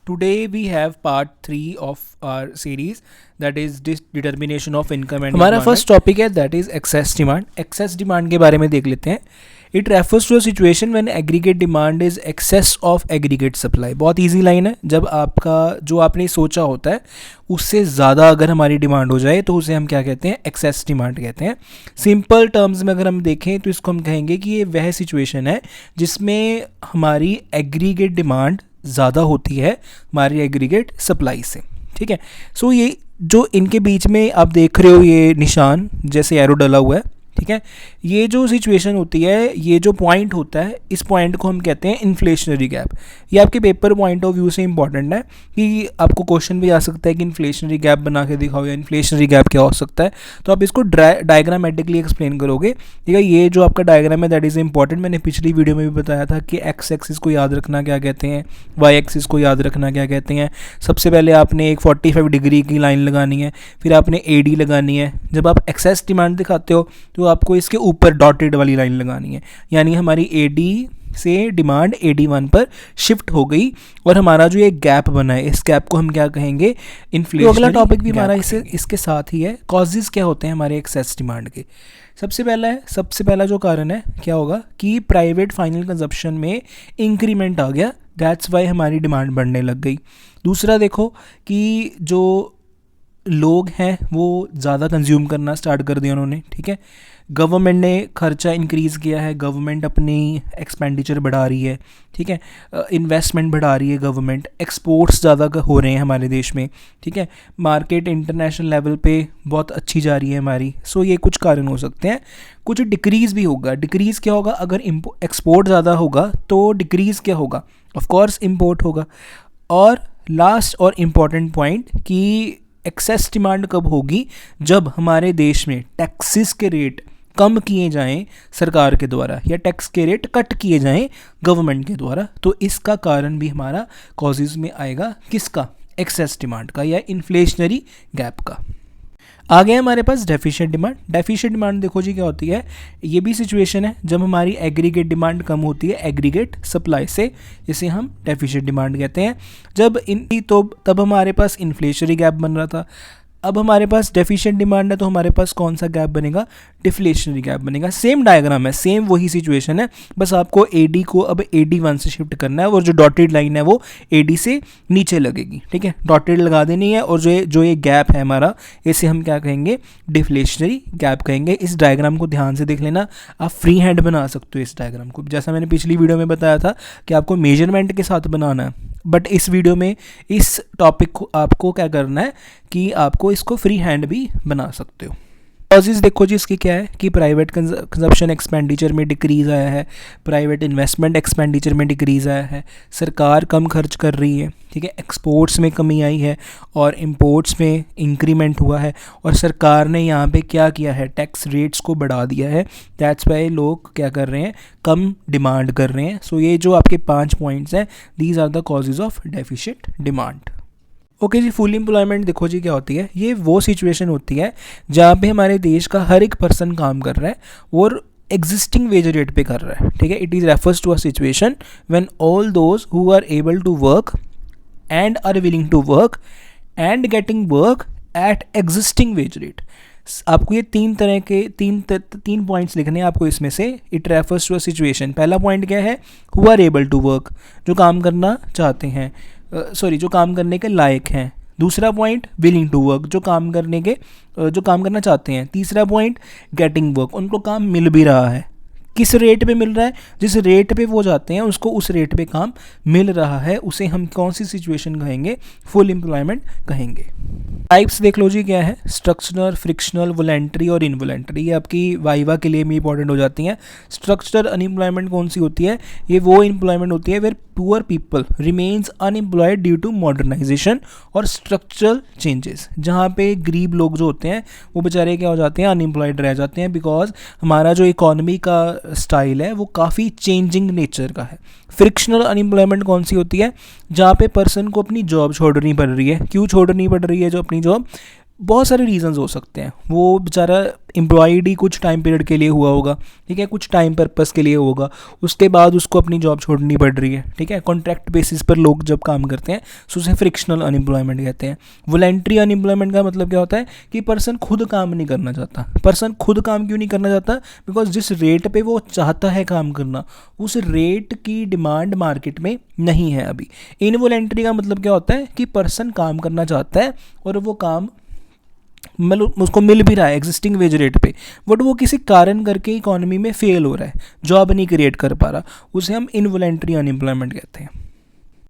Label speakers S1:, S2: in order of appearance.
S1: Today we have part 3 of our series, that is determination of income and
S2: हमारा
S1: demand.
S2: First topic है that is excess demand. Excess demand के बारे में देख लेते हैं. It refers to a situation when aggregate demand is excess of aggregate supply. बहुत easy line है. जब आपका जो आपने सोचा होता है उससे ज़्यादा अगर हमारी डिमांड हो जाए तो उसे हम क्या कहते हैं, एक्सेस डिमांड कहते हैं. सिंपल टर्म्स में अगर हम देखें तो इसको हम कहेंगे कि ये वह सिचुएशन है जिसमें हमारी एग्रीगेट डिमांड ज़्यादा होती है हमारी एग्रीगेट सप्लाई से. ठीक है. सो ये जो इनके बीच में आप देख रहे हो ये निशान जैसे एरो डला हुआ है. ठीक है. ये जो सिचुएशन होती है, ये जो पॉइंट होता है, इस पॉइंट को हम कहते हैं इन्फ्लेशनरी गैप. ये आपके पेपर पॉइंट ऑफ व्यू से इंपॉर्टेंट है कि आपको क्वेश्चन भी आ सकता है कि इन्फ्लेशनरी गैप बना के दिखाओ या इन्फ्लेशनरी गैप क्या हो सकता है. तो आप इसको डायग्रामेटिकली एक्सप्लेन करोगे. ठीक है. ये जो आपका डायग्राम है दैट इज़ इंपॉर्टेंट. मैंने पिछली वीडियो में भी बताया था कि एक्स एक्सिस को याद रखना क्या कहते हैं, वाई एक्सिस को याद रखना क्या कहते हैं. सबसे पहले आपने एक 45 डिग्री की लाइन लगानी है, फिर आपने AD लगानी है. जब आप एक्सेस डिमांड दिखाते हो तो आपको इसके ऊपर डॉटेड वाली लाइन लगानी है, यानी हमारी AD से डिमांड AD1 पर शिफ्ट हो गई और हमारा जो ये गैप बना है इस गैप को हम क्या कहेंगे, इन्फ्लेशन. तो अगला टॉपिक भी हमारा इसके साथ ही है. कॉजेज़ क्या होते हैं हमारे एक्सेस डिमांड के. सबसे पहला जो कारण है क्या होगा कि प्राइवेट फाइनल कंजप्शन में इंक्रीमेंट आ गया, दैट्स वाई हमारी डिमांड बढ़ने लग गई. दूसरा देखो कि जो लोग हैं वो ज़्यादा कंज्यूम करना स्टार्ट कर दिया उन्होंने. ठीक है. गवर्नमेंट ने खर्चा इंक्रीज़ किया है, गवर्नमेंट अपनी एक्सपेंडिचर बढ़ा रही है. ठीक है. इन्वेस्टमेंट बढ़ा रही है गवर्नमेंट. एक्सपोर्ट्स ज़्यादा हो रहे हैं हमारे देश में. ठीक है. मार्केट इंटरनेशनल लेवल पे बहुत अच्छी जा रही है हमारी. सो ये कुछ कारण हो सकते हैं. कुछ डिक्रीज़ भी होगा. डिक्रीज़ क्या होगा, अगर एक्सपोर्ट ज़्यादा होगा तो डिक्रीज़ क्या होगा, ऑफकोर्स इम्पोर्ट होगा. और लास्ट और इम्पॉर्टेंट पॉइंट कि एक्सेस डिमांड कब होगी, जब हमारे देश में टैक्सेस के रेट कम किए जाएं सरकार के द्वारा या टैक्स के रेट कट किए जाएं गवर्नमेंट के द्वारा. तो इसका कारण भी हमारा कॉजेज में आएगा, किसका, एक्सेस डिमांड का या इन्फ्लेशनरी गैप का. आगे हमारे पास डेफिशिएंट डिमांड. डेफिशिएंट डिमांड देखो जी क्या होती है. ये भी सिचुएशन है जब हमारी एग्रीगेट डिमांड कम होती है एग्रीगेट सप्लाई से, जिसे हम डेफिशिएंट डिमांड कहते हैं. जब तब हमारे पास इन्फ्लेशनरी गैप बन रहा था. अब हमारे पास डेफिशिएंट डिमांड है तो हमारे पास कौन सा गैप बनेगा, डिफ्लेशनरी गैप बनेगा. सेम डायग्राम है, सेम वही सिचुएशन है, बस आपको AD को अब AD1 से शिफ्ट करना है और जो डॉटेड लाइन है वो AD से नीचे लगेगी. ठीक है. डॉटेड लगा देनी है और जो ये गैप है हमारा, इसे हम क्या कहेंगे, डिफ्लेशनरी गैप कहेंगे. इस डायग्राम को ध्यान से देख लेना. आप फ्री हैंड बना सकते हो इस डायग्राम को, जैसा मैंने पिछली वीडियो में बताया था कि आपको मेजरमेंट के साथ बनाना है. बट इस वीडियो में इस टॉपिक को आपको क्या करना है कि आपको इसको फ्री हैंड भी बना सकते हो. कॉजेज़ देखो जी इसकी क्या है कि प्राइवेट कंजप्शन एक्सपेंडिचर में डिक्रीज़ आया है, प्राइवेट इन्वेस्टमेंट एक्सपेंडिचर में डिक्रीज़ आया है, सरकार कम खर्च कर रही है. ठीक है. एक्सपोर्ट्स में कमी आई है और इंपोर्ट्स में इंक्रीमेंट हुआ है और सरकार ने यहाँ पे क्या किया है, टैक्स रेट्स को बढ़ा दिया है. दैट्स वाई लोग क्या कर रहे हैं, कम डिमांड कर रहे हैं. सो ये जो आपके 5 पॉइंट्स हैं, these are the causes of deficient demand. Okay जी. फुल एम्प्लॉयमेंट देखो जी क्या होती है. ये वो सिचुएशन होती है जहाँ पे हमारे देश का हर एक पर्सन काम कर रहा है और एग्जिस्टिंग वेज रेट पे कर रहा है. ठीक है. It is refers to a situation when all those who are able to work and are willing to work and getting work at existing wage rate. आपको ये तीन पॉइंट्स लिखने हैं आपको इसमें से. It refers to a situation. पहला point क्या है, who are able to work, जो काम करना चाहते हैं, जो काम करने के लायक हैं. दूसरा पॉइंट विलिंग टू वर्क, जो काम करना चाहते हैं. तीसरा पॉइंट गेटिंग वर्क, उनको काम मिल भी रहा है. किस रेट पे मिल रहा है, जिस रेट पे वो जाते हैं उसको उस रेट पे काम मिल रहा है. उसे हम कौन सी सिचुएशन कहेंगे, फुल एम्प्लॉयमेंट कहेंगे. टाइप्स देख लो जी क्या है, स्ट्रक्चरल, फ्रिक्शनल, वॉलंटरी और इनवॉलंटरी. ये आपकी वाइवा के लिए भी इंपॉर्टेंट हो जाती हैं. स्ट्रक्चरल अनएम्प्लॉयमेंट कौन सी होती है, ये वो एम्प्लॉयमेंट होती है where poor people remains unemployed due to modernisation और स्ट्रक्चरल चेंजेस. जहाँ पे गरीब लोग जो होते हैं वो बेचारे क्या हो जाते हैं, अनएम्प्लॉयड रह जाते हैं, बिकॉज हमारा जो इकोनॉमी का स्टाइल है वो काफ़ी चेंजिंग नेचर का है. फ्रिक्शनल अनएम्प्लॉयमेंट कौन सी होती है, जहाँ पे पर्सन को अपनी जॉब छोड़नी पड़ रही है. क्यों छोड़नी पड़ रही है जो अपनी जॉब, बहुत सारे रीजंस हो सकते हैं। वो बेचारा एम्प्लॉयड ही कुछ टाइम पीरियड के लिए हुआ होगा, ठीक है, कुछ टाइम पर्पस के लिए होगा, उसके बाद उसको अपनी जॉब छोड़नी पड़ रही है, ठीक है। कॉन्ट्रैक्ट बेसिस पर लोग जब काम करते हैं तो उसे फ्रिक्शनल अनएम्प्लॉयमेंट कहते हैं। वॉलंटरी अनएम्प्लॉयमेंट का मतलब क्या होता है कि पर्सन खुद काम नहीं करना चाहता। पर्सन खुद काम क्यों नहीं करना चाहता? बिकॉज जिस रेट पे वो चाहता है काम करना, उस रेट की डिमांड मार्केट में नहीं है अभी। इनवॉलंटरी का मतलब क्या होता है कि पर्सन काम करना चाहता है और वो काम मतलब उसको मिल भी रहा है एग्जिस्टिंग वेज रेट पे, बट वो किसी कारण करके इकोनॉमी में फेल हो रहा है, जॉब नहीं क्रिएट कर पा रहा, उसे हम इनवॉलंटरी अनएम्प्लॉयमेंट कहते हैं।